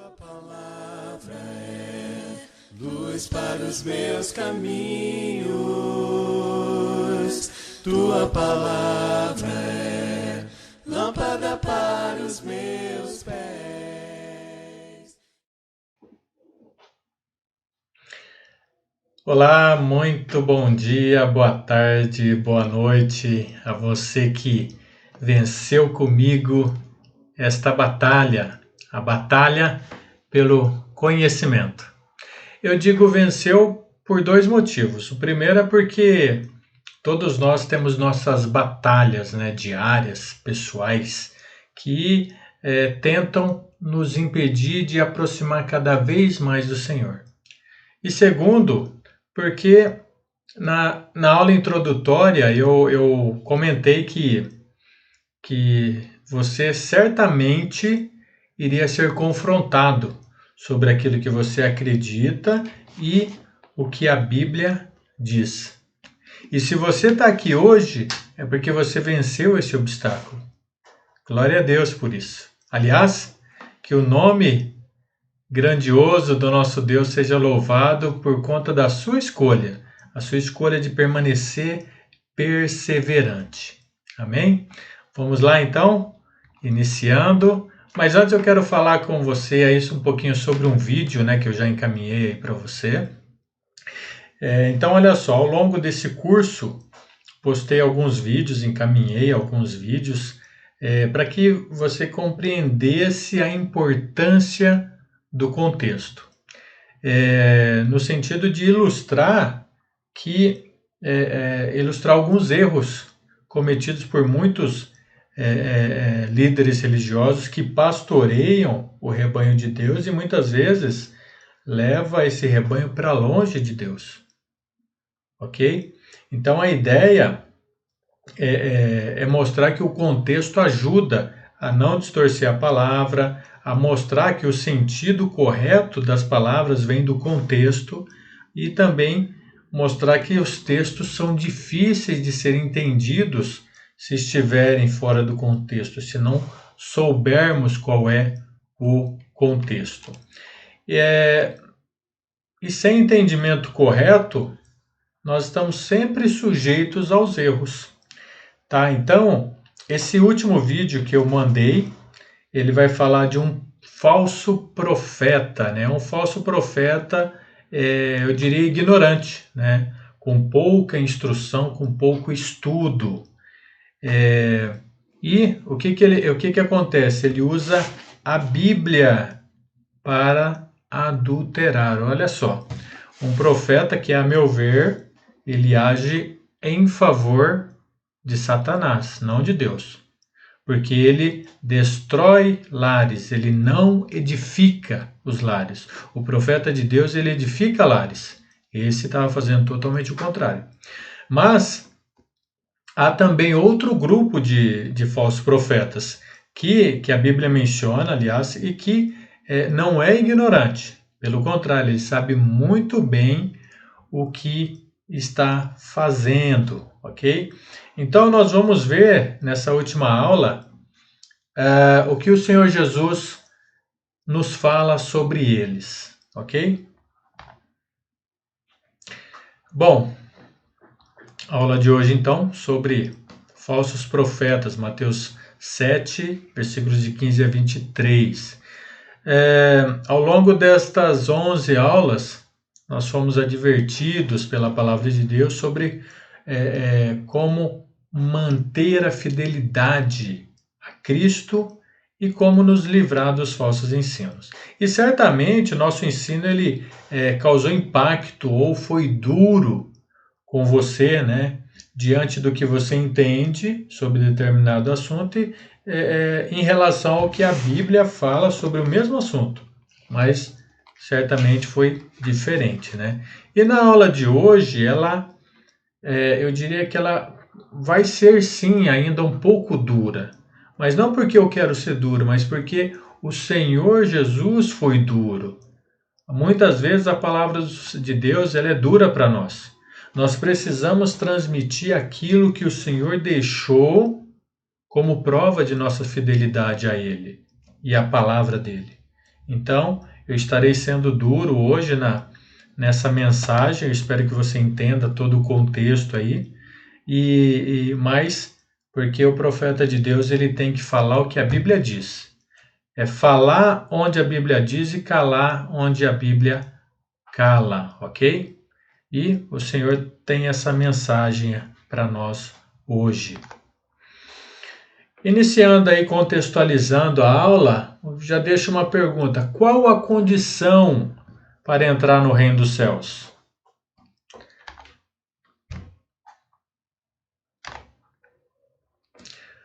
Tua palavra é luz para os meus caminhos. Tua palavra é lâmpada para os meus pés. Olá, muito bom dia, boa tarde, boa noite a você que venceu comigo esta batalha, a batalha pelo conhecimento. Eu digo venceu por dois motivos. O primeiro é porque todos nós temos nossas batalhas, diárias, pessoais, que tentam nos impedir de aproximar cada vez mais do Senhor. E segundo, porque na aula introdutória eu comentei que você certamente iria ser confrontado sobre aquilo que você acredita e o que a Bíblia diz. E se você está aqui hoje, é porque você venceu esse obstáculo. Glória a Deus por isso. Aliás, que o nome grandioso do nosso Deus seja louvado por conta da sua escolha, a sua escolha de permanecer perseverante. Amém? Vamos lá então, iniciando. Mas antes eu quero falar com você aí um pouquinho sobre um vídeo, que eu já encaminhei para você. Então, olha só, ao longo desse curso, postei alguns vídeos, encaminhei alguns vídeos para que você compreendesse a importância do contexto, no sentido de ilustrar alguns erros cometidos por muitos líderes religiosos que pastoreiam o rebanho de Deus e muitas vezes leva esse rebanho para longe de Deus, ok? Então a ideia é mostrar que o contexto ajuda a não distorcer a palavra, a mostrar que o sentido correto das palavras vem do contexto e também mostrar que os textos são difíceis de serem entendidos se estiverem fora do contexto, se não soubermos qual é o contexto. E sem entendimento correto, nós estamos sempre sujeitos aos erros. Tá? Então, esse último vídeo que eu mandei, ele vai falar de um falso profeta, um falso profeta, eu diria ignorante, com pouca instrução, com pouco estudo. E o que acontece? Ele usa a Bíblia para adulterar. Olha só, um profeta que, a meu ver, ele age em favor de Satanás, não de Deus. Porque ele destrói lares, ele não edifica os lares. O profeta de Deus, ele edifica lares. Esse estava fazendo totalmente o contrário. Mas há também outro grupo de falsos profetas que a Bíblia menciona, aliás, e que não é ignorante. Pelo contrário, ele sabe muito bem o que está fazendo, ok? Então, nós vamos ver nessa última aula o que o Senhor Jesus nos fala sobre eles, ok? Bom, a aula de hoje, então, sobre falsos profetas, Mateus 7, versículos de 15 a 23. Ao longo destas 11 aulas, nós fomos advertidos pela palavra de Deus sobre como manter a fidelidade a Cristo e como nos livrar dos falsos ensinos. E certamente o nosso ensino ele causou impacto ou foi duro com você, diante do que você entende sobre determinado assunto e em relação ao que a Bíblia fala sobre o mesmo assunto, mas certamente foi diferente, E na aula de hoje, eu diria que ela vai ser sim ainda um pouco dura, mas não porque eu quero ser duro, mas porque o Senhor Jesus foi duro. Muitas vezes a palavra de Deus ela é dura para nós. Nós precisamos transmitir aquilo que o Senhor deixou como prova de nossa fidelidade a Ele e à palavra dele. Então, eu estarei sendo duro hoje nessa mensagem, eu espero que você entenda todo o contexto aí, mas porque o profeta de Deus ele tem que falar o que a Bíblia diz. É falar onde a Bíblia diz e calar onde a Bíblia cala, ok? E o Senhor tem essa mensagem para nós hoje. Iniciando aí, contextualizando a aula, já deixo uma pergunta. Qual a condição para entrar no reino dos céus?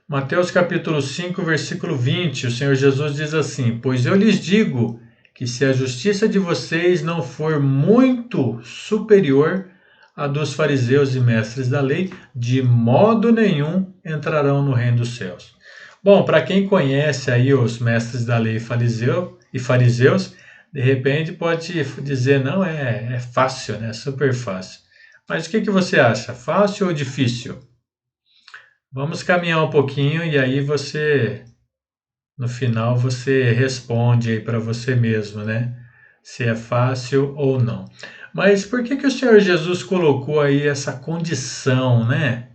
Mateus capítulo 5, versículo 20, o Senhor Jesus diz assim: Pois eu lhes digo que se a justiça de vocês não for muito superior à dos fariseus e mestres da lei, de modo nenhum entrarão no reino dos céus. Bom, para quem conhece aí os mestres da lei e fariseus, de repente pode dizer, não, é fácil, né? Super fácil. Mas o que você acha? Fácil ou difícil? Vamos caminhar um pouquinho e aí no final, você responde aí para você mesmo, né? Se é fácil ou não. Mas por que o Senhor Jesus colocou aí essa condição, né?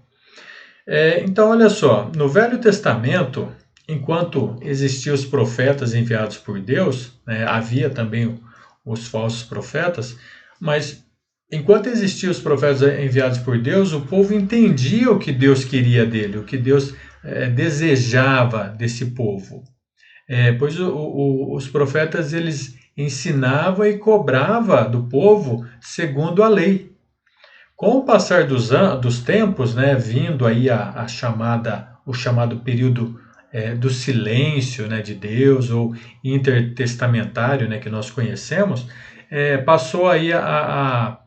Então, olha só, no Velho Testamento, enquanto existiam os profetas enviados por Deus, né, havia também os falsos profetas, mas enquanto existiam os profetas enviados por Deus, o povo entendia o que Deus queria dele, o que Deus desejava desse povo. Pois os profetas eles ensinavam e cobravam do povo segundo a lei. Com o passar dos tempos, né, vindo aí o chamado período do silêncio, né, de Deus, ou intertestamentário, né, que nós conhecemos, passou aí a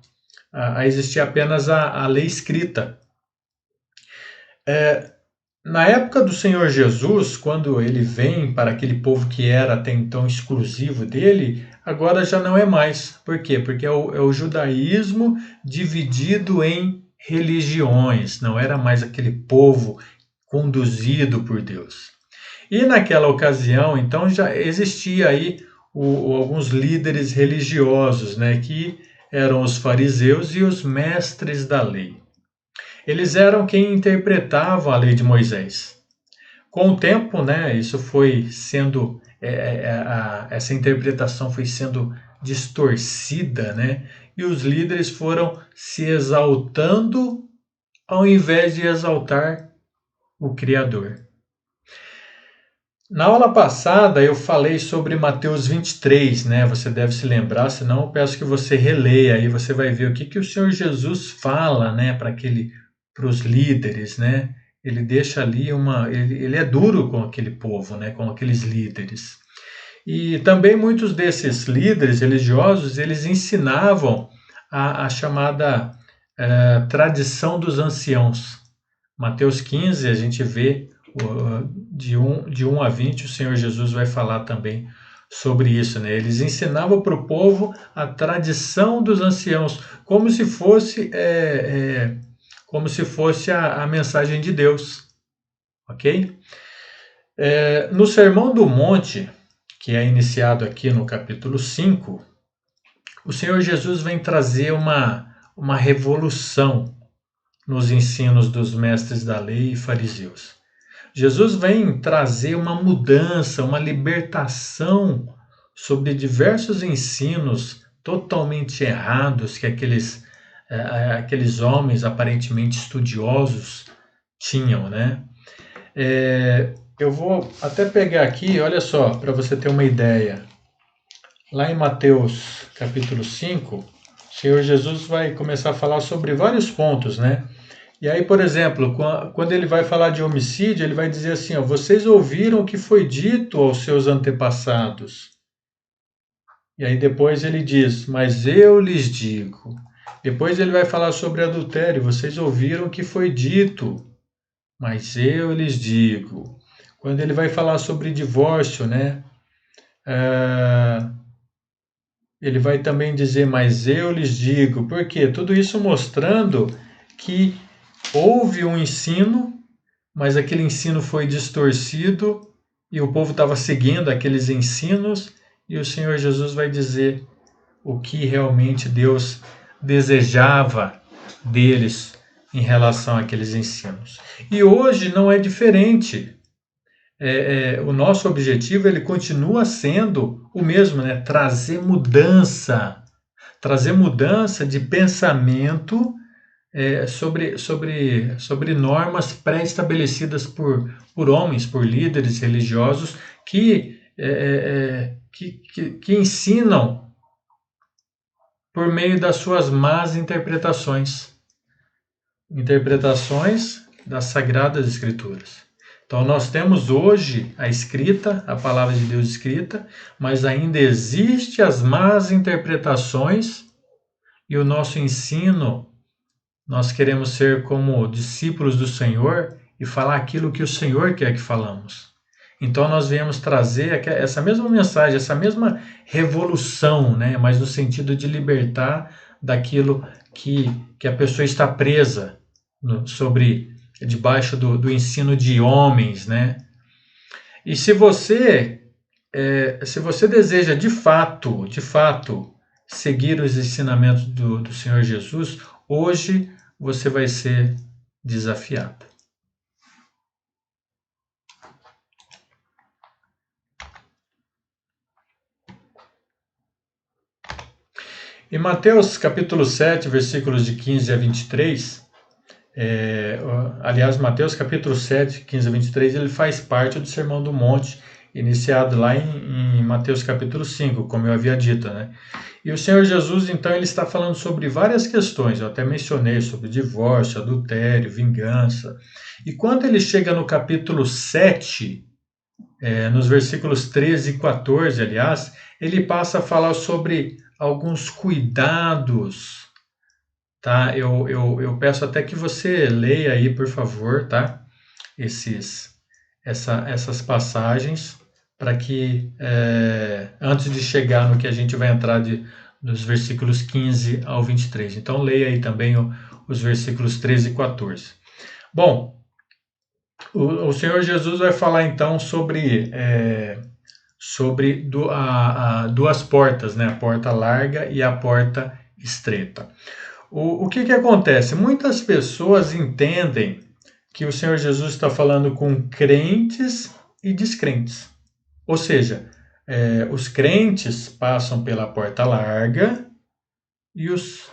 existir apenas a lei escrita. Na época do Senhor Jesus, quando ele vem para aquele povo que era até então exclusivo dele, agora já não é mais. Por quê? Porque é o judaísmo dividido em religiões, não era mais aquele povo conduzido por Deus. E naquela ocasião, então, já existia aí alguns líderes religiosos, né, que eram os fariseus e os mestres da lei. Eles eram quem interpretavam a lei de Moisés. Com o tempo, né, isso foi sendo essa interpretação foi sendo distorcida, né, e os líderes foram se exaltando ao invés de exaltar o Criador. Na aula passada eu falei sobre Mateus 23, né? Você deve se lembrar, senão eu peço que você releia, aí você vai ver o que o Senhor Jesus fala, né, para os líderes, né? Ele deixa ali ele é duro com aquele povo, né, com aqueles líderes. E também muitos desses líderes religiosos, eles ensinavam a chamada tradição dos anciãos. Mateus 15, a gente vê de 1 a 20, o Senhor Jesus vai falar também sobre isso, né? Eles ensinavam para o povo a tradição dos anciãos, como se fosse a mensagem de Deus, ok? No Sermão do Monte, que é iniciado aqui no capítulo 5, o Senhor Jesus vem trazer uma revolução nos ensinos dos mestres da lei e fariseus. Jesus vem trazer uma mudança, uma libertação sobre diversos ensinos totalmente errados que aqueles homens aparentemente estudiosos tinham, né? Eu vou até pegar aqui, olha só, para você ter uma ideia. Lá em Mateus capítulo 5, o Senhor Jesus vai começar a falar sobre vários pontos, né? E aí, por exemplo, quando ele vai falar de homicídio, ele vai dizer assim, ó, vocês ouviram o que foi dito aos seus antepassados. E aí depois ele diz, mas eu lhes digo. Depois ele vai falar sobre adultério, vocês ouviram o que foi dito, mas eu lhes digo. Quando ele vai falar sobre divórcio, né? Ele vai também dizer, mas eu lhes digo. Por quê? Tudo isso mostrando que houve um ensino, mas aquele ensino foi distorcido e o povo estava seguindo aqueles ensinos e o Senhor Jesus vai dizer o que realmente Deus desejava deles em relação àqueles ensinos. E hoje não é diferente. O nosso objetivo ele continua sendo o mesmo, né? Trazer mudança de pensamento sobre normas pré-estabelecidas por homens, por líderes religiosos que ensinam por meio das suas más interpretações das Sagradas Escrituras. Então nós temos hoje a escrita, a palavra de Deus escrita, mas ainda existe as más interpretações e o nosso ensino, nós queremos ser como discípulos do Senhor e falar aquilo que o Senhor quer que falamos. Então nós viemos trazer essa mesma mensagem, essa mesma revolução, né? Mas no sentido de libertar daquilo que a pessoa está presa debaixo do ensino de homens, né? E se você deseja de fato seguir os ensinamentos do Senhor Jesus, hoje você vai ser desafiado. Em Mateus capítulo 7, versículos de 15 a 23, aliás, Mateus capítulo 7, 15 a 23, ele faz parte do Sermão do Monte, iniciado lá em Mateus capítulo 5, como eu havia dito, né? E o Senhor Jesus, então, ele está falando sobre várias questões, eu até mencionei sobre divórcio, adultério, vingança. E quando ele chega no capítulo 7, nos versículos 13 e 14, aliás, ele passa a falar sobre alguns cuidados, tá? Eu peço até que você leia aí, por favor, tá? Essas passagens, para que, antes de chegar no que a gente vai entrar dos versículos 15 ao 23. Então, leia aí também os versículos 13 e 14. Bom, o Senhor Jesus vai falar, então, sobre duas portas, né? A porta larga e a porta estreita. O que acontece? Muitas pessoas entendem que o Senhor Jesus está falando com crentes e descrentes. Ou seja, os crentes passam pela porta larga e os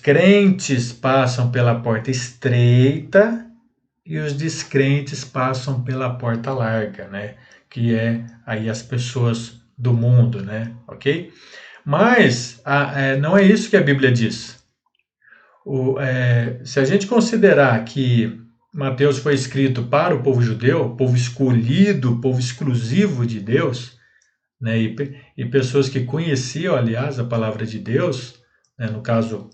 crentes passam pela porta estreita e os descrentes passam pela porta larga, né? Que é aí as pessoas do mundo, né? Ok? Mas não é isso que a Bíblia diz. Se a gente considerar que Mateus foi escrito para o povo judeu, povo escolhido, povo exclusivo de Deus, né? E pessoas que conheciam, aliás, a palavra de Deus, né? No caso,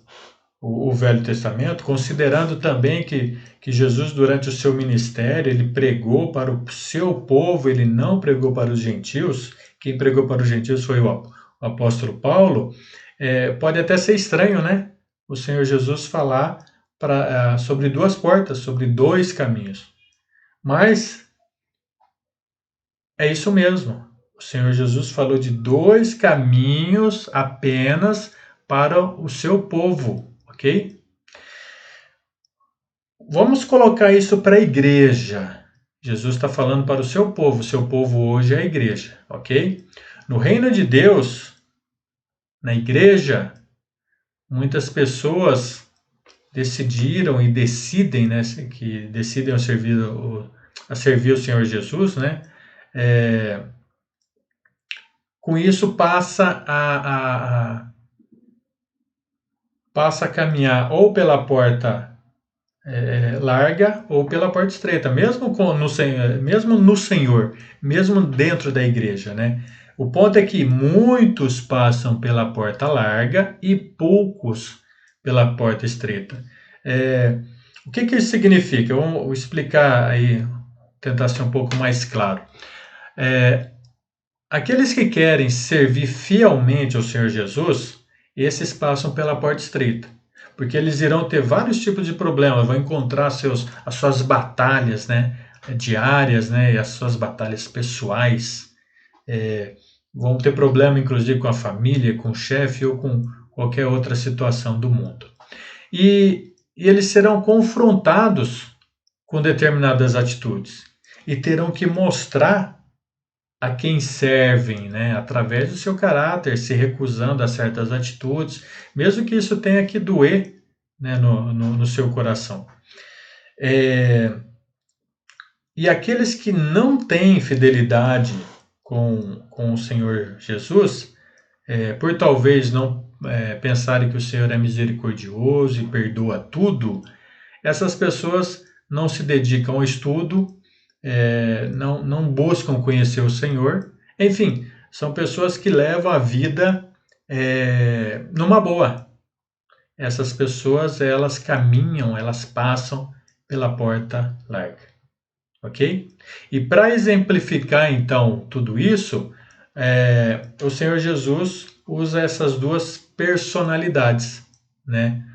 o Velho Testamento, considerando também que Jesus, durante o seu ministério, ele pregou para o seu povo, ele não pregou para os gentios. Quem pregou para os gentios foi o apóstolo Paulo. Pode até ser estranho, né? O Senhor Jesus falar sobre duas portas, sobre dois caminhos. Mas é isso mesmo. O Senhor Jesus falou de dois caminhos apenas para o seu povo. Ok? Vamos colocar isso para a igreja. Jesus está falando para o seu povo hoje é a igreja, ok? No reino de Deus, na igreja, muitas pessoas decidiram e decidem, né, que decidem a servir o Senhor Jesus, né? Com isso passa a caminhar ou pela porta larga ou pela porta estreita, mesmo no Senhor, mesmo dentro da igreja, né? O ponto é que muitos passam pela porta larga e poucos pela porta estreita. O que isso significa? Eu vou explicar aí, tentar ser um pouco mais claro. Aqueles que querem servir fielmente ao Senhor Jesus, esses passam pela porta estreita, porque eles irão ter vários tipos de problemas, vão encontrar as suas batalhas, né? diárias, né, e as suas batalhas pessoais. Vão ter problema, inclusive, com a família, com o chefe ou com qualquer outra situação do mundo. E eles serão confrontados com determinadas atitudes e terão que mostrar a quem servem, né, através do seu caráter, se recusando a certas atitudes, mesmo que isso tenha que doer, né, no seu coração. E aqueles que não têm fidelidade com o Senhor Jesus, por talvez não pensarem que o Senhor é misericordioso e perdoa tudo, essas pessoas não se dedicam ao estudo, não buscam conhecer o Senhor. Enfim, são pessoas que levam a vida numa boa. Essas pessoas, elas caminham, elas passam pela porta larga. Ok? E para exemplificar, então, tudo isso, o Senhor Jesus usa essas duas personalidades, né?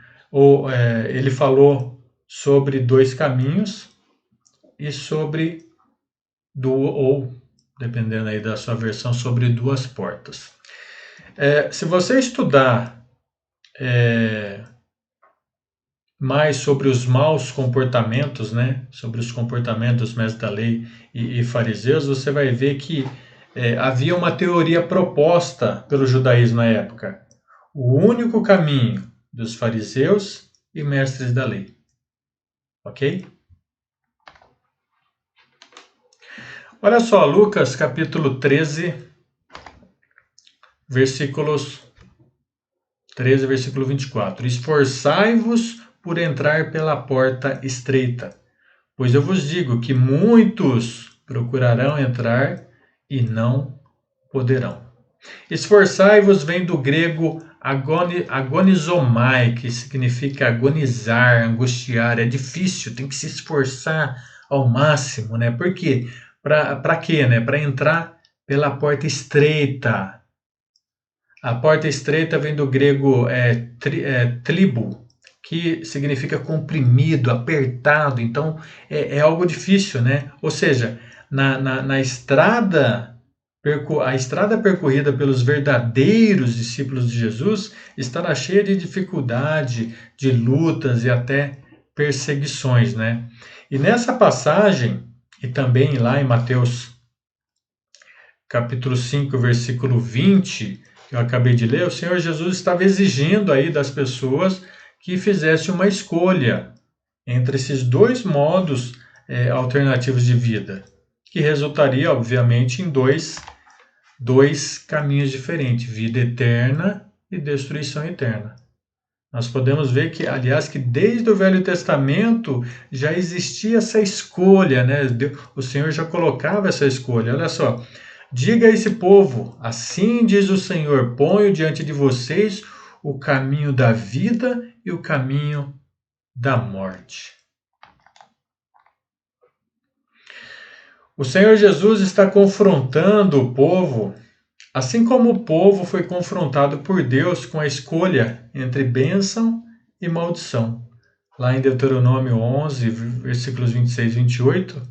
Ele falou sobre dois caminhos e sobre dependendo aí da sua versão, sobre duas portas. Se você estudar mais sobre os maus comportamentos, né? Sobre os comportamentos dos mestres da lei e fariseus, você vai ver que havia uma teoria proposta pelo judaísmo na época. O único caminho dos fariseus e mestres da lei. Ok? Olha só, Lucas capítulo 13, versículos 13, versículo 24. Esforçai-vos por entrar pela porta estreita, pois eu vos digo que muitos procurarão entrar e não poderão. Esforçai-vos vem do grego agonizomai, que significa agonizar, angustiar. É difícil, tem que se esforçar ao máximo, né? Por quê? Para quê, né? Para entrar pela porta estreita. A porta estreita vem do grego tribo, que significa comprimido, apertado. Então é algo difícil, né? Ou seja, na estrada, a estrada percorrida pelos verdadeiros discípulos de Jesus estará cheia de dificuldade, de lutas e até perseguições, né? E nessa passagem, e também lá em Mateus capítulo 5, versículo 20, que eu acabei de ler, o Senhor Jesus estava exigindo aí das pessoas que fizessem uma escolha entre esses dois modos alternativos de vida, que resultaria, obviamente, em dois caminhos diferentes, vida eterna e destruição eterna. Nós podemos ver que, aliás, que desde o Velho Testamento já existia essa escolha, né? O Senhor já colocava essa escolha. Olha só, diga a esse povo, assim diz o Senhor, ponho diante de vocês o caminho da vida e o caminho da morte. O Senhor Jesus está confrontando o povo, assim como o povo foi confrontado por Deus com a escolha entre bênção e maldição. Lá em Deuteronômio 11, versículos 26 e 28,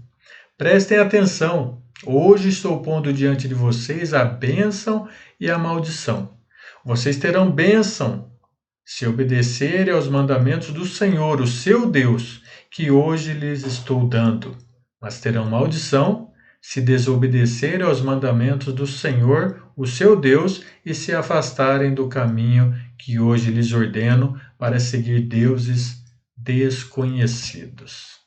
prestem atenção. Hoje estou pondo diante de vocês a bênção e a maldição. Vocês terão bênção se obedecerem aos mandamentos do Senhor, o seu Deus, que hoje lhes estou dando. Mas terão maldição se desobedecerem aos mandamentos do Senhor, o seu Deus, e se afastarem do caminho que hoje lhes ordeno para seguir deuses desconhecidos.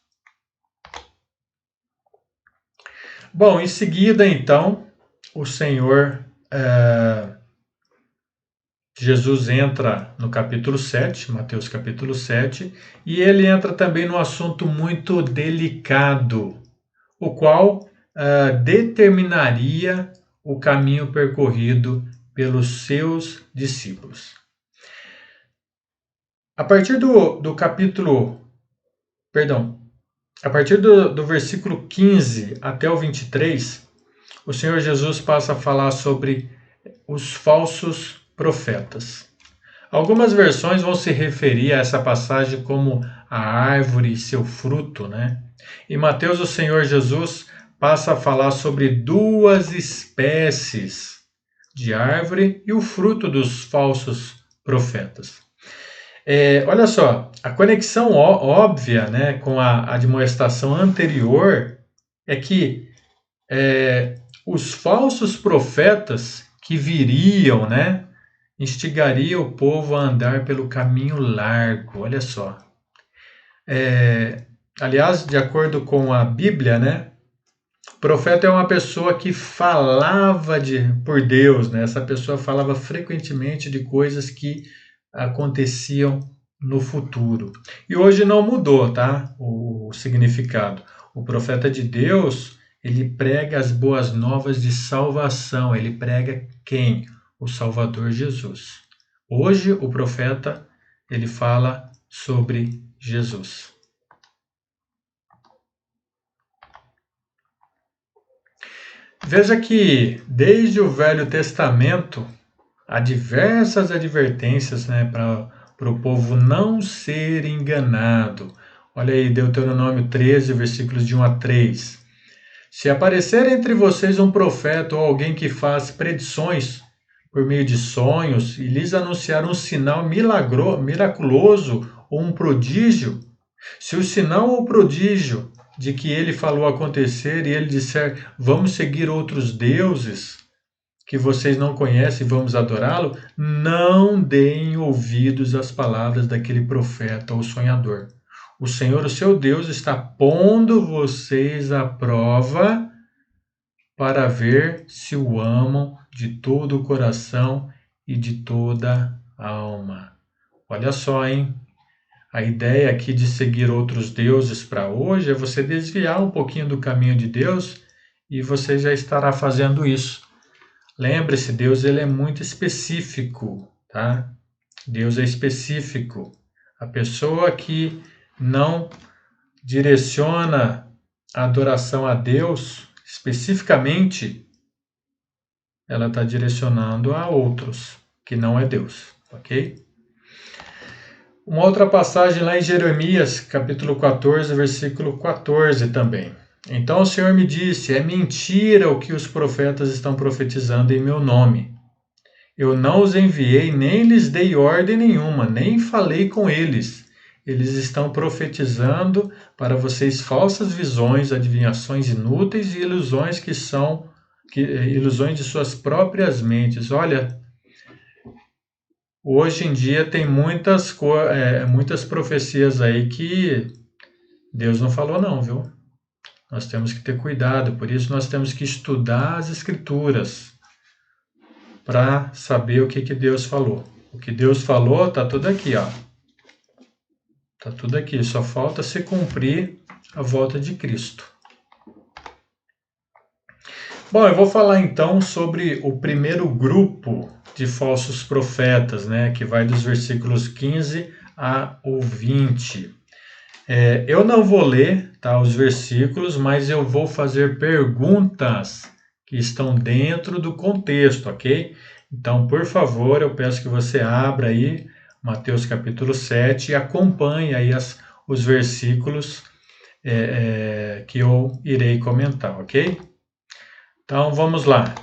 Bom, em seguida, então, o Senhor Jesus entra no capítulo 7, Mateus capítulo 7, e ele entra também num assunto muito delicado, o qual determinaria o caminho percorrido pelos seus discípulos. A partir do versículo 15 até o 23, o Senhor Jesus passa a falar sobre os falsos profetas. Algumas versões vão se referir a essa passagem como a árvore e seu fruto, né? Em Mateus, o Senhor Jesus passa a falar sobre duas espécies de árvore e o fruto dos falsos profetas. Olha só, a conexão óbvia, né, com a admoestação anterior é que os falsos profetas que viriam, né, instigariam o povo a andar pelo caminho largo. Olha só. Aliás, de acordo com a Bíblia, né, o profeta é uma pessoa que falava por Deus, né? Essa pessoa falava frequentemente de coisas que aconteciam no futuro. E hoje não mudou, tá? O significado. O profeta de Deus, ele prega as boas novas de salvação. Ele prega quem? O Salvador Jesus. Hoje o profeta, ele fala sobre Jesus. Veja que desde o Velho Testamento há diversas advertências, né, para o povo não ser enganado. Olha aí, Deuteronômio 13, versículos de 1 a 3. Se aparecer entre vocês um profeta ou alguém que faz predições por meio de sonhos e lhes anunciar um sinal miraculoso ou um prodígio, se o sinal ou prodígio de que ele falou acontecer e ele disser, vamos seguir outros deuses que vocês não conhecem e vamos adorá-lo, não deem ouvidos às palavras daquele profeta ou sonhador. O Senhor, o seu Deus, está pondo vocês à prova para ver se o amam de todo o coração e de toda a alma. Olha só, hein? A ideia aqui de seguir outros deuses para hoje é você desviar um pouquinho do caminho de Deus e você já estará fazendo isso. Lembre-se, Deus ele é muito específico, tá? Deus é específico. A pessoa que não direciona a adoração a Deus especificamente, ela está direcionando a outros, que não é Deus, ok? Uma outra passagem lá em Jeremias, capítulo 14, versículo 14 também. Então o Senhor me disse, é mentira o que os profetas estão profetizando em meu nome. Eu não os enviei, nem lhes dei ordem nenhuma, nem falei com eles. Eles estão profetizando para vocês falsas visões, adivinhações inúteis e ilusões ilusões de suas próprias mentes. Olha, hoje em dia tem muitas profecias aí que Deus não falou não, viu? Nós temos que ter cuidado, por isso nós temos que estudar as Escrituras para saber o que Deus falou. O que Deus falou está tudo aqui, ó. Está tudo aqui, só falta se cumprir a volta de Cristo. Bom, eu vou falar então sobre o primeiro grupo de falsos profetas, né, que vai dos versículos 15 ao 20. Eu não vou ler, tá, os versículos, mas eu vou fazer perguntas que estão dentro do contexto, ok? Então, por favor, eu peço que você abra aí Mateus capítulo 7 e acompanhe aí os versículos que eu irei comentar, ok? Então, vamos lá.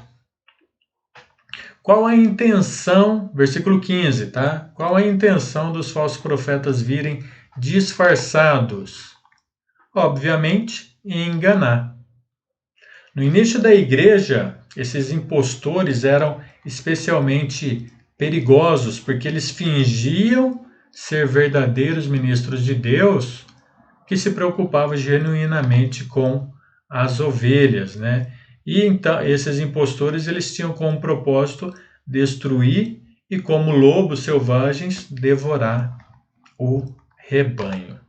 Qual a intenção, versículo 15, tá? Qual a intenção dos falsos profetas virem disfarçados? Obviamente, enganar. No início da igreja, esses impostores eram especialmente perigosos porque eles fingiam ser verdadeiros ministros de Deus que se preocupavam genuinamente com as ovelhas, né? E então esses impostores eles tinham como propósito destruir e como lobos selvagens devorar o rebanho.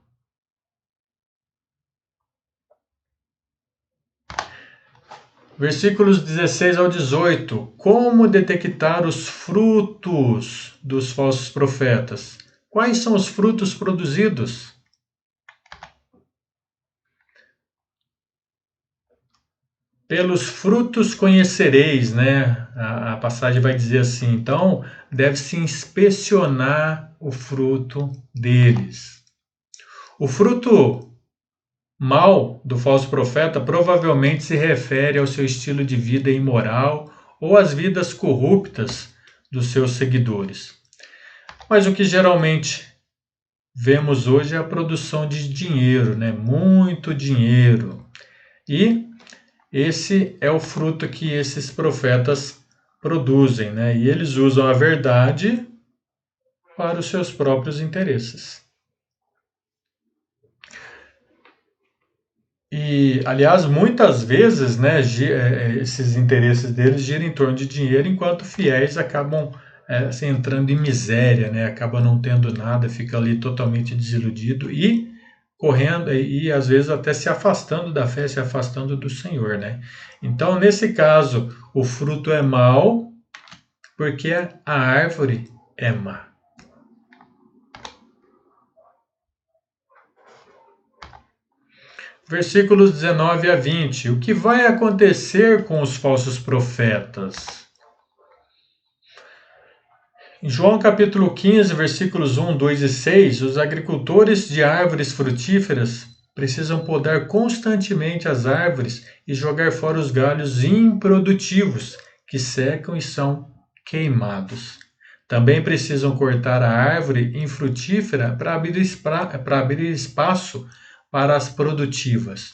Versículos 16 ao 18. Como detectar os frutos dos falsos profetas? Quais são os frutos produzidos? Pelos frutos conhecereis, né? A passagem vai dizer assim, então deve-se inspecionar o fruto deles. O fruto mal do falso profeta provavelmente se refere ao seu estilo de vida imoral ou às vidas corruptas dos seus seguidores. Mas o que geralmente vemos hoje é a produção de dinheiro, né? Muito dinheiro. E esse é o fruto que esses profetas produzem, né? E eles usam a verdade para os seus próprios interesses. E, aliás, muitas vezes, né, esses interesses deles giram em torno de dinheiro, enquanto fiéis acabam assim, entrando em miséria, né? Acaba não tendo nada, fica ali totalmente desiludido e correndo e às vezes até se afastando da fé, se afastando do Senhor, né? Então, nesse caso, o fruto é mau porque a árvore é má. Versículos 19 a 20. O que vai acontecer com os falsos profetas? Em João capítulo 15, versículos 1, 2 e 6, os agricultores de árvores frutíferas precisam podar constantemente as árvores e jogar fora os galhos improdutivos que secam e são queimados. Também precisam cortar a árvore infrutífera para abrir espaço para as produtivas.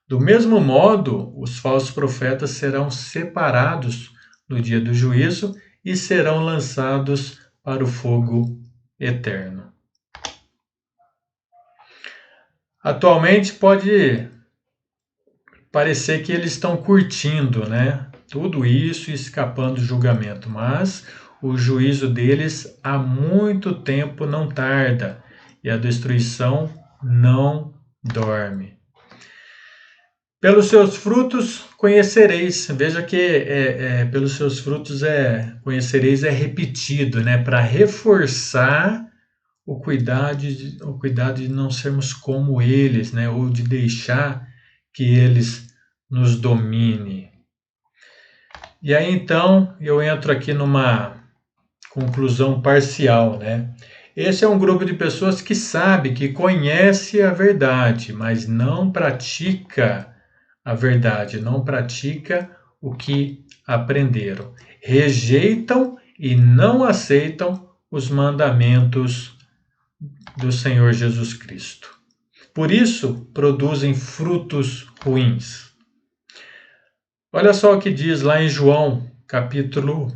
Do mesmo modo, os falsos profetas serão separados no dia do juízo e serão lançados para o fogo eterno. Atualmente pode parecer que eles estão curtindo, né? Tudo isso e escapando do julgamento, mas o juízo deles há muito tempo não tarda e a destruição não dorme. Pelos seus frutos conhecereis. Veja que pelos seus frutos conhecereis é repetido, né? Para reforçar o cuidado de não sermos como eles, né? Ou de deixar que eles nos dominem. E aí então eu entro aqui numa conclusão parcial, né? Esse é um grupo de pessoas que sabe, que conhece a verdade, mas não pratica a verdade, não pratica o que aprenderam. Rejeitam e não aceitam os mandamentos do Senhor Jesus Cristo. Por isso, produzem frutos ruins. Olha só o que diz lá em João, capítulo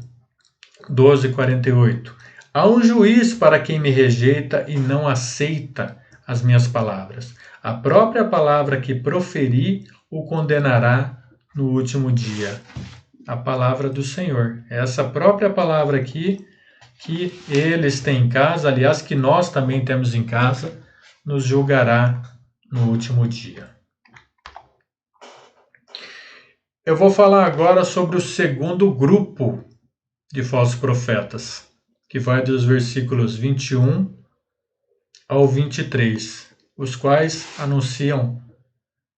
12, 48. Há um juiz para quem me rejeita e não aceita as minhas palavras. A própria palavra que proferi o condenará no último dia. A palavra do Senhor. Essa própria palavra aqui que eles têm em casa, aliás, que nós também temos em casa, nos julgará no último dia. Eu vou falar agora sobre o segundo grupo de falsos profetas, que vai dos versículos 21 ao 23, os quais anunciam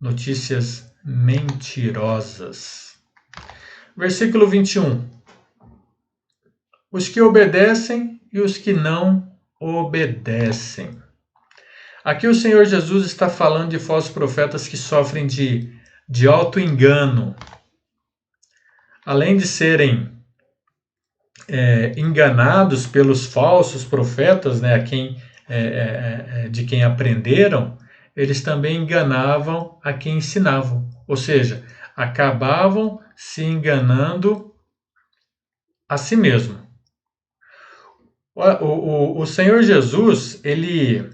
notícias mentirosas. Versículo 21. Os que obedecem e os que não obedecem. Aqui o Senhor Jesus está falando de falsos profetas que sofrem de auto-engano. Além de serem enganados pelos falsos profetas, né, de quem aprenderam, eles também enganavam a quem ensinavam. Ou seja, acabavam se enganando a si mesmo. O Senhor Jesus, ele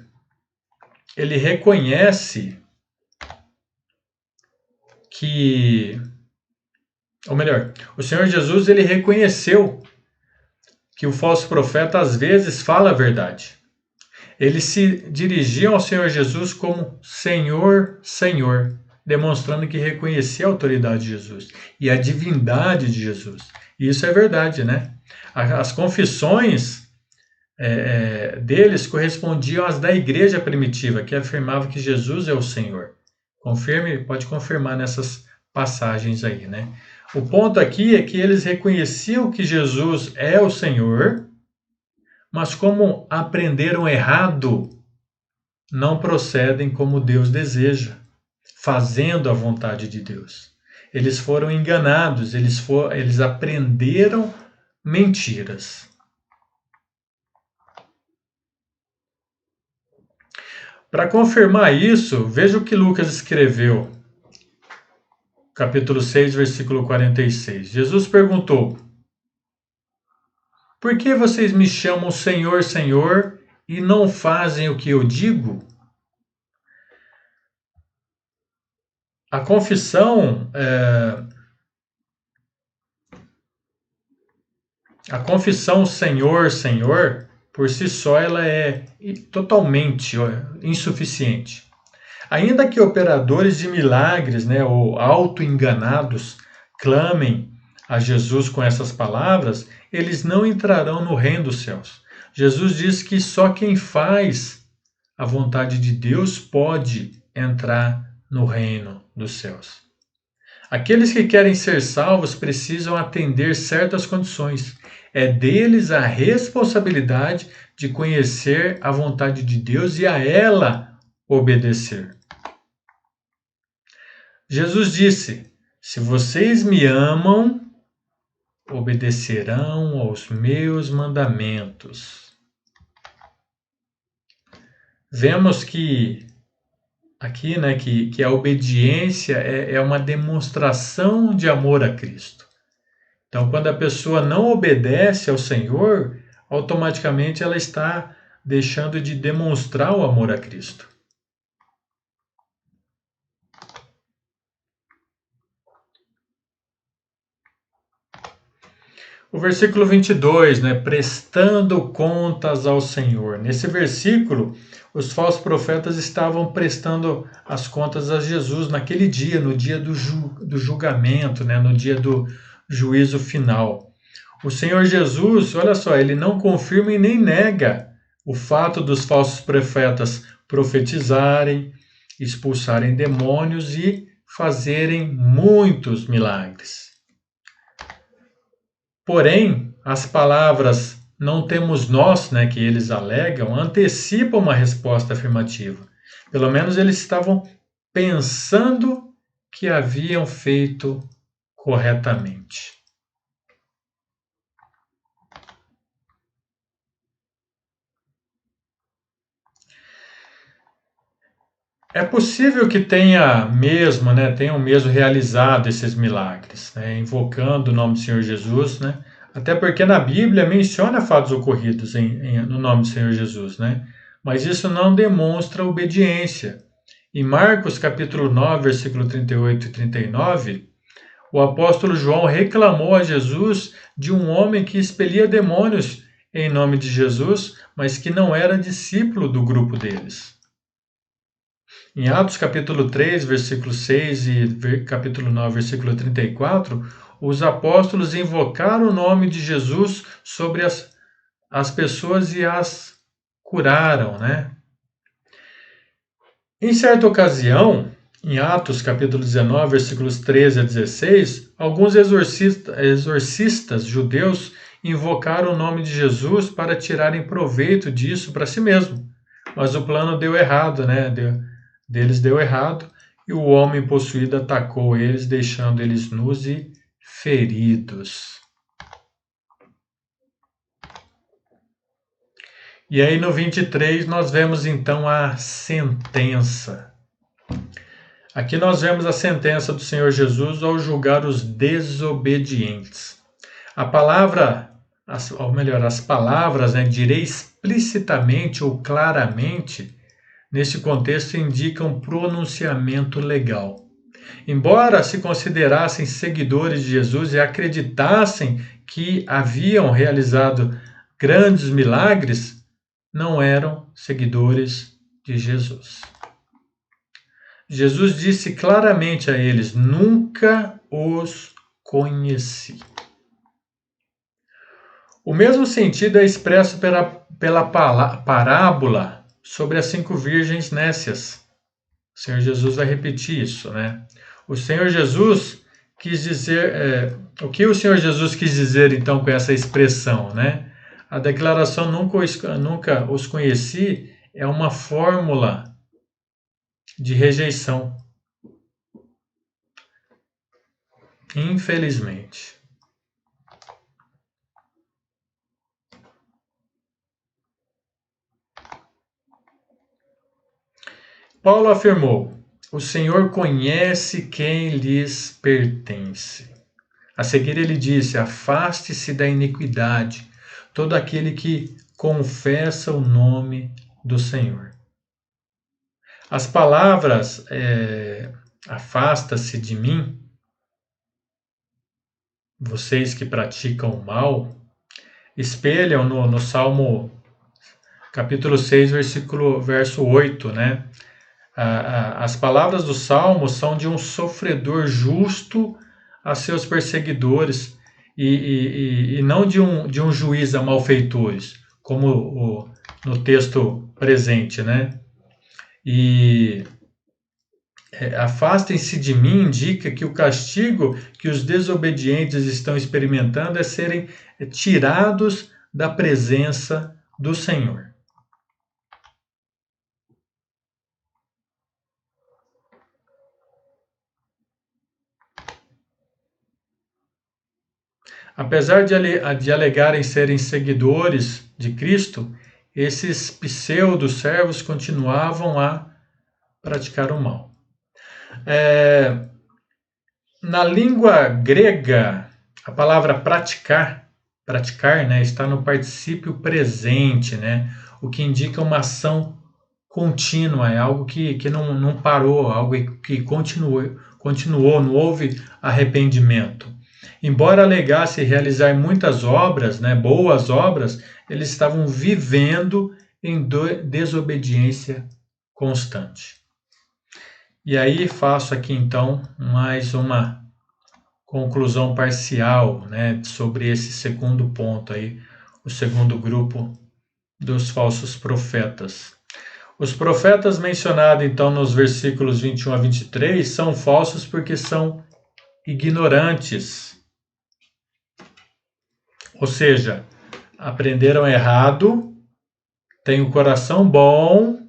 reconhece que... Ou melhor, o Senhor Jesus, ele reconheceu que o falso profeta às vezes fala a verdade. Eles se dirigiam ao Senhor Jesus como Senhor, Senhor, demonstrando que reconhecia a autoridade de Jesus e a divindade de Jesus. E isso é verdade, né? As confissões deles correspondiam às da igreja primitiva, que afirmava que Jesus é o Senhor. Pode confirmar nessas passagens aí, né? O ponto aqui é que eles reconheciam que Jesus é o Senhor, mas como aprenderam errado, não procedem como Deus deseja, fazendo a vontade de Deus. Eles foram enganados, eles aprenderam mentiras. Para confirmar isso, veja o que Lucas escreveu, capítulo 6, versículo 46. Jesus perguntou: por que vocês me chamam Senhor, Senhor, e não fazem o que eu digo? A confissão, Senhor, Senhor, por si só ela é totalmente insuficiente. Ainda que operadores de milagres, né, ou auto-enganados, clamem a Jesus com essas palavras, eles não entrarão no reino dos céus. Jesus diz que só quem faz a vontade de Deus pode entrar no reino dos céus. Aqueles que querem ser salvos precisam atender certas condições. É deles a responsabilidade de conhecer a vontade de Deus e a ela obedecer. Jesus disse: se vocês me amam, obedecerão aos meus mandamentos. Vemos que aqui, né, que a obediência é uma demonstração de amor a Cristo. Então, quando a pessoa não obedece ao Senhor, automaticamente ela está deixando de demonstrar o amor a Cristo. O versículo 22, né, prestando contas ao Senhor. Nesse versículo, os falsos profetas estavam prestando as contas a Jesus naquele dia, no dia do julgamento, né, no dia do juízo final. O Senhor Jesus, olha só, ele não confirma e nem nega o fato dos falsos profetas profetizarem, expulsarem demônios e fazerem muitos milagres. Porém, as palavras não temos nós, né, que eles alegam, antecipam uma resposta afirmativa. Pelo menos eles estavam pensando que haviam feito corretamente. É possível que tenham mesmo realizado esses milagres, né, invocando o nome do Senhor Jesus, né, até porque na Bíblia menciona fatos ocorridos no nome do Senhor Jesus, né, mas isso não demonstra obediência. Em Marcos capítulo 9, versículo 38 e 39, o apóstolo João reclamou a Jesus de um homem que expelia demônios em nome de Jesus, mas que não era discípulo do grupo deles. Em Atos capítulo 3, versículo 6 e capítulo 9, versículo 34, os apóstolos invocaram o nome de Jesus sobre as pessoas e as curaram, né? Em certa ocasião, em Atos capítulo 19, versículos 13 a 16, alguns exorcistas judeus invocaram o nome de Jesus para tirarem proveito disso para si mesmo. Mas o plano deu errado, né? Deles deu errado, e o homem possuído atacou eles, deixando eles nus e feridos. E aí no 23 nós vemos então a sentença. Aqui nós vemos a sentença do Senhor Jesus ao julgar os desobedientes. As palavras, né, direi explicitamente ou claramente, nesse contexto indicam pronunciamento legal. Embora se considerassem seguidores de Jesus e acreditassem que haviam realizado grandes milagres, não eram seguidores de Jesus. Jesus disse claramente a eles: nunca os conheci. O mesmo sentido é expresso pela parábola sobre as 5 virgens nécias. O Senhor Jesus vai repetir isso, né? O Senhor Jesus quis dizer... o que o Senhor Jesus quis dizer, então, com essa expressão, né? A declaração nunca os conheci é uma fórmula de rejeição. Infelizmente. Paulo afirmou: o Senhor conhece quem lhes pertence. A seguir ele disse: afaste-se da iniquidade, todo aquele que confessa o nome do Senhor. As palavras afasta-se de mim, vocês que praticam o mal, espelham no Salmo capítulo 6, verso 8, né? As palavras do Salmo são de um sofredor justo a seus perseguidores e não de um juiz a malfeitores, como no texto presente, né? E afastem-se de mim indica que o castigo que os desobedientes estão experimentando é serem tirados da presença do Senhor. Apesar de alegarem serem seguidores de Cristo, esses pseudo-servos continuavam a praticar o mal. Na língua grega, a palavra praticar, né, está no particípio presente, né, o que indica uma ação contínua, é algo que não parou, algo que continuou, não houve arrependimento. Embora alegasse realizar muitas obras, né, boas obras, eles estavam vivendo em desobediência constante. E aí faço aqui então mais uma conclusão parcial, né, sobre esse segundo ponto aí, o segundo grupo dos falsos profetas. Os profetas mencionados então nos versículos 21 a 23 são falsos porque são ignorantes. Ou seja, aprenderam errado, têm o coração bom,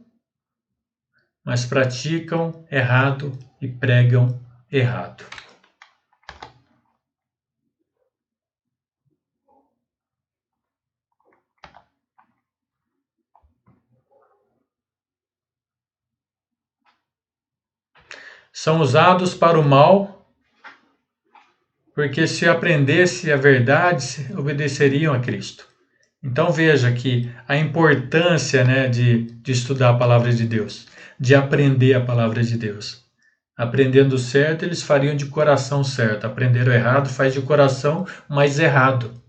mas praticam errado e pregam errado. São usados para o mal, porque se aprendesse a verdade, obedeceriam a Cristo. Então veja que a importância, né, de estudar a palavra de Deus, de aprender a palavra de Deus. Aprendendo certo, eles fariam de coração certo. Aprenderam errado, faz de coração, mas errado.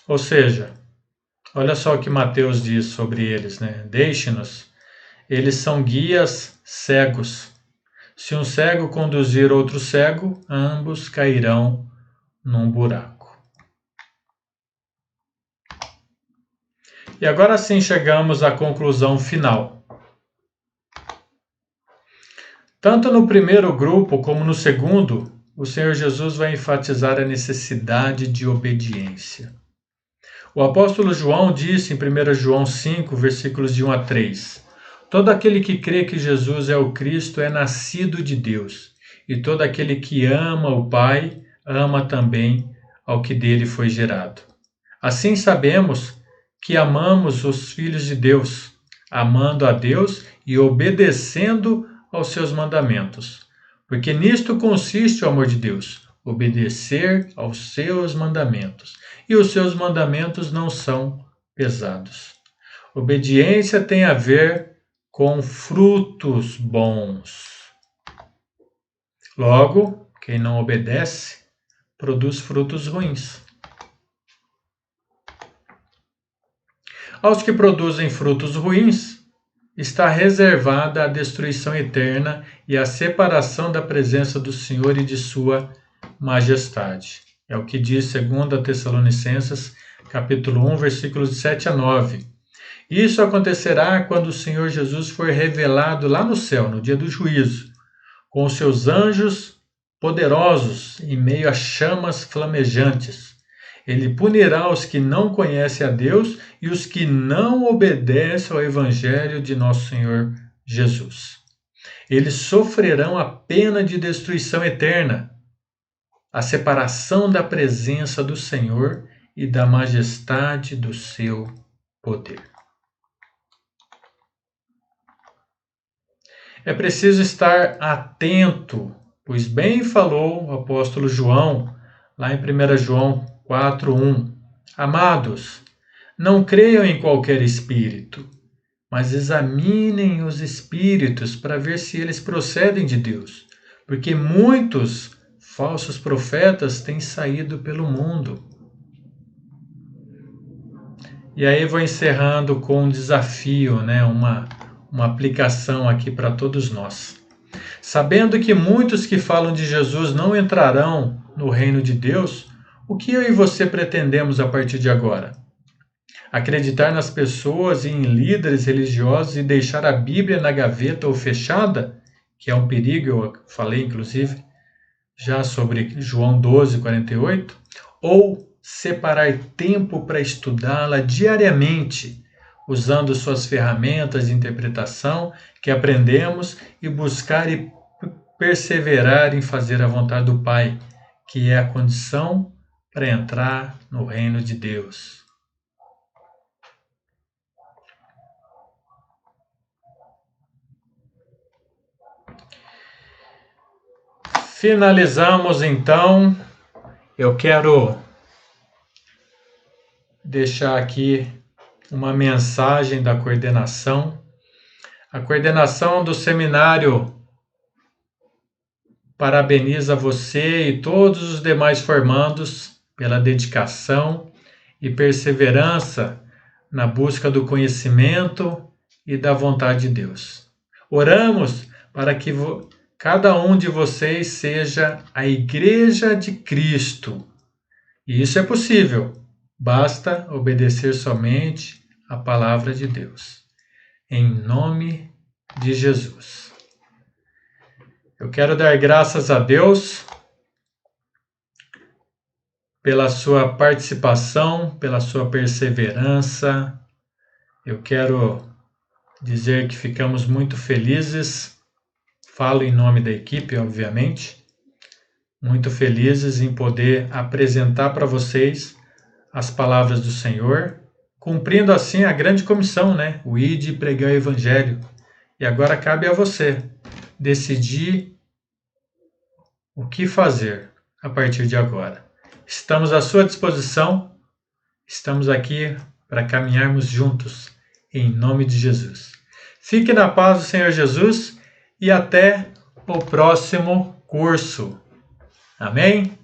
Ou seja, olha só o que Mateus diz sobre eles, né? Deixe-nos. Eles são guias cegos. Se um cego conduzir outro cego, ambos cairão num buraco. E agora sim chegamos à conclusão final. Tanto no primeiro grupo como no segundo, o Senhor Jesus vai enfatizar a necessidade de obediência. O apóstolo João disse em 1 João 5, versículos de 1 a 3, todo aquele que crê que Jesus é o Cristo é nascido de Deus, e todo aquele que ama o Pai, ama também ao que dele foi gerado. Assim sabemos que amamos os filhos de Deus, amando a Deus e obedecendo aos seus mandamentos. Porque nisto consiste o amor de Deus, obedecer aos seus mandamentos. E os seus mandamentos não são pesados. Obediência tem a ver com frutos bons. Logo, quem não obedece produz frutos ruins. Aos que produzem frutos ruins, está reservada a destruição eterna e a separação da presença do Senhor e de sua majestade. É o que diz 2 Tessalonicenses, capítulo 1, versículos de 7 a 9. Isso acontecerá quando o Senhor Jesus for revelado lá no céu, no dia do juízo, com os seus anjos poderosos em meio a chamas flamejantes. Ele punirá os que não conhecem a Deus e os que não obedecem ao Evangelho de nosso Senhor Jesus. Eles sofrerão a pena de destruição eterna, a separação da presença do Senhor e da majestade do seu poder. É preciso estar atento, pois bem falou o apóstolo João, lá em 1 João 4:1. Amados, não creiam em qualquer espírito, mas examinem os espíritos para ver se eles procedem de Deus, porque muitos falsos profetas têm saído pelo mundo. E aí vou encerrando com um desafio, uma aplicação aqui para todos nós. Sabendo que muitos que falam de Jesus não entrarão no reino de Deus, o que eu e você pretendemos a partir de agora? Acreditar nas pessoas e em líderes religiosos e deixar a Bíblia na gaveta ou fechada, que é um perigo, eu falei inclusive já sobre João 12:48, ou separar tempo para estudá-la diariamente, usando suas ferramentas de interpretação que aprendemos e buscar e perseverar em fazer a vontade do Pai, que é a condição para entrar no reino de Deus. Finalizamos então. Eu quero deixar aqui uma mensagem da coordenação. A coordenação do seminário parabeniza você e todos os demais formandos pela dedicação e perseverança na busca do conhecimento e da vontade de Deus. Oramos para que cada um de vocês seja a Igreja de Cristo. E isso é possível. Basta obedecer somente a palavra de Deus. Em nome de Jesus. Eu quero dar graças a Deus pela sua participação, pela sua perseverança. Eu quero dizer que ficamos muito felizes. Falo em nome da equipe, obviamente. Muito felizes em poder apresentar para vocês as palavras do Senhor, cumprindo assim a grande comissão, o ide e pregar o Evangelho. E agora cabe a você decidir o que fazer a partir de agora. Estamos à sua disposição, estamos aqui para caminharmos juntos, em nome de Jesus. Fique na paz do Senhor Jesus e até o próximo curso. Amém?